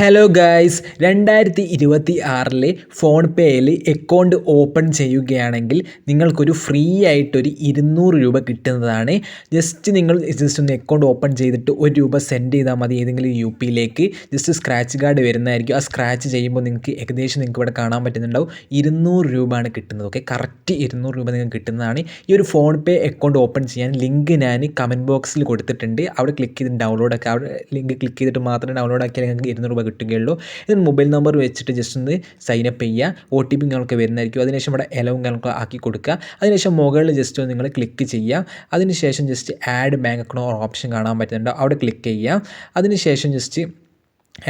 Hello guys 2026 phone പേയിൽ account open ചെയ്യുകയാണെങ്കിൽ നിങ്ങൾക്കൊരു ഫ്രീ ആയിട്ടൊരു 200 രൂപ കിട്ടുന്നതാണ്. നിങ്ങൾ ഒന്ന് അക്കൗണ്ട് ഓപ്പൺ ചെയ്തിട്ട് ₹1 സെൻഡ് ചെയ്താൽ മതി ഏതെങ്കിലും UPയിലേക്ക്. സ്ക്രാച്ച് കാർഡ് വരുന്നതായിരിക്കും. ആ സ്ക്രാച്ച് ചെയ്യുമ്പോൾ നിങ്ങൾക്ക് ഇവിടെ കാണാൻ പറ്റുന്നുണ്ടാവും 200 രൂപയാണ് കിട്ടുന്നത്. ഓക്കെ, കറക്റ്റ് 200 രൂപ നിങ്ങൾക്ക് കിട്ടുന്നതാണ്. ഈ ഒരു ഫോൺ പേ അക്കൗണ്ട് ഓപ്പൺ ചെയ്യാൻ ലിങ്ക് ഞാൻ കമൻറ്റ് ബോക്സിൽ കൊടുത്തിട്ടുണ്ട്. അവിടെ ക്ലിക്ക് ചെയ്ത് ഡൗൺലോഡ് ആക്കുക. അവിടെ ലിങ്ക് ക്ലിക്ക് ചെയ്തിട്ട് മാത്രം ഡൗൺലോഡ് ആക്കിയാൽ നിങ്ങൾക്ക് 200 രൂപ കിട്ടുകയുള്ളൂ. ഇത് മൊബൈൽ നമ്പർ വെച്ചിട്ട് ജസ്റ്റ് ഒന്ന് സൈനപ്പ് ചെയ്യുക. OTP നിങ്ങൾക്ക് വരുന്നതായിരിക്കും. അതിനുശേഷം ഇവിടെ എലവും നിങ്ങൾക്ക് ആക്കി കൊടുക്കുക. അതിനുശേഷം മുകളിൽ ജസ്റ്റ് ഒന്ന് നിങ്ങൾ ക്ലിക്ക് ചെയ്യുക. അതിനുശേഷം just add bank account option കാണാൻ പറ്റുന്നുണ്ട്, അവിടെ ക്ലിക്ക് ചെയ്യുക. അതിനുശേഷം ജസ്റ്റ്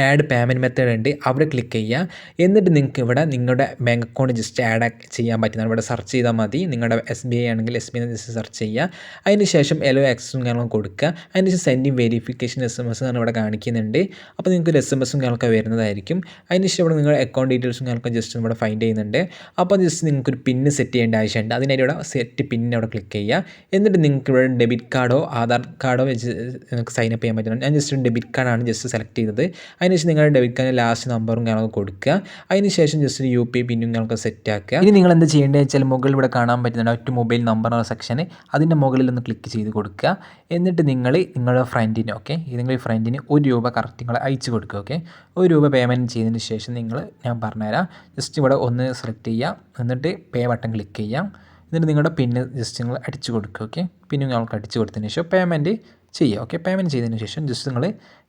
ആഡ് പേയ്മെൻറ്റ് മെത്തേഡ് ഉണ്ട്, അവിടെ ക്ലിക്ക് ചെയ്യുക. എന്നിട്ട് നിങ്ങൾക്ക് ഇവിടെ നിങ്ങളുടെ ബാങ്ക് അക്കൗണ്ട് ജസ്റ്റ് ആഡ് ചെയ്യാൻ പറ്റുന്നതാണ്. ഇവിടെ സെർച്ച് ചെയ്താൽ മതി. നിങ്ങളുടെ SBI ആണെങ്കിൽ SBI ജസ്റ്റ് സെർച്ച് ചെയ്യുക. അതിന് ശേഷം എലോ ആക്സസും കാര്യങ്ങളും കൊടുക്കുക. അതിന് ശേഷം സെൻഡിങ് വെരിഫിക്കേഷൻ SMS ആണ് ഇവിടെ കാണിക്കുന്നുണ്ട്. അപ്പോൾ നിങ്ങൾക്ക് ഒരു SMS കാര്യങ്ങളൊക്കെ വരുന്നതായിരിക്കും. അതിന് ശേഷം ഇവിടെ നിങ്ങളുടെ അക്കൗണ്ട് ഡീറ്റെയിൽസും കാര്യങ്ങളൊക്കെ ജസ്റ്റ് ഇവിടെ ഫൈൻഡ് ചെയ്യുന്നുണ്ട്. അപ്പോൾ ജസ്റ്റ് നിങ്ങൾക്കൊരു പിന്ന് സെറ്റ് ചെയ്യേണ്ട ആവശ്യമുണ്ട്. അതിനായിട്ട് ഇവിടെ സെറ്റ് പിന്ന് അവിടെ ക്ലിക്ക് ചെയ്യുക. എന്നിട്ട് നിങ്ങൾക്ക് ഇവിടെ ഡെബിറ്റ് കാർഡോ ആധാർ കാർഡോ വെച്ച് നിങ്ങൾക്ക് സൈനപ്പ് ചെയ്യാൻ പറ്റുന്നുണ്ട്. ഞാൻ ജസ്റ്റ് ഡെബിറ്റ് കാർഡാണ് ജസ്റ്റ് സെലക്ട് ചെയ്തത്. അതിനുശേഷം നിങ്ങളുടെ ഡെബിറ്റ് കാർഡിൻ്റെ ലാസ്റ്റ് നമ്പറും കാര്യങ്ങളൊക്കെ കൊടുക്കുക. അതിനുശേഷം ജസ്റ്റ് UPI പിന്നും നിങ്ങൾക്ക് സെറ്റ് ആക്കുക. ഇനി നിങ്ങൾ എന്ത് ചെയ്യേണ്ടത് വെച്ചാൽ മുകളിൽ ഇവിടെ കാണാൻ പറ്റുന്നുണ്ട് ഒറ്റ മൊബൈൽ നമ്പർ സെക്ഷന്, അതിൻ്റെ മുകളിൽ ഒന്ന് ക്ലിക്ക് ചെയ്ത് കൊടുക്കുക. എന്നിട്ട് നിങ്ങളുടെ ഫ്രണ്ടിന് ഏതെങ്കിലും ഫ്രണ്ടിന് ₹1 കറക്റ്റ് നിങ്ങൾ അയച്ചു കൊടുക്കുക. ₹1 പേയ്മെൻറ്റ് ചെയ്തതിന് ശേഷം ഞാൻ പറഞ്ഞുതരാം. ജസ്റ്റ് ഇവിടെ ഒന്ന് സെലക്ട് ചെയ്യുക. എന്നിട്ട് പേ ബട്ടൺ ക്ലിക്ക് ചെയ്യാം. എന്നിട്ട് നിങ്ങളുടെ പിന്ന് ജസ്റ്റ് നിങ്ങൾ അടിച്ചു കൊടുക്കുക. പിന്നും നിങ്ങൾക്ക് അടിച്ചു കൊടുത്തതിന് ശേഷം പേയ്മെൻറ്റ് ചെയ്യുക. പേയ്മെൻറ്റ് ചെയ്തതിന് ശേഷം ജസ്റ്റ് നിങ്ങൾ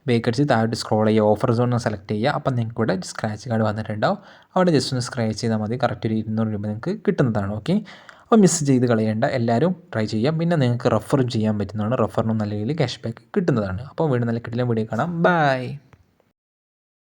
ബേക്കടിച്ച് താഴോട്ട് സ്ക്രോൾ ചെയ്യുക. ഓഫർ സോൺ സെലക്ട് ചെയ്യുക. അപ്പം നിങ്ങൾക്ക് ഇവിടെ സ്ക്രാച്ച് കാർഡ് വന്നിട്ടുണ്ടാവും. അവിടെ ജസ്റ്റ് ഒന്ന് സ്ക്രാച്ച് ചെയ്താൽ മതി. കറക്റ്റ് ഒരു 200 രൂപ നിങ്ങൾക്ക് കിട്ടുന്നതാണ്. അപ്പോൾ മിസ് ചെയ്ത് കളയേണ്ട, എല്ലാവരും ട്രൈ ചെയ്യാം. പിന്നെ നിങ്ങൾക്ക് റെഫർ ചെയ്യാൻ പറ്റുന്നതാണ്. റെഫറിനും നല്ല രീതിയിൽ ക്യാഷ് ബാക്ക് കിട്ടുന്നതാണ്. അപ്പോൾ വീണ്ടും നല്ല കിട്ടില്ല വീഡിയോ കാണാം. ബൈ.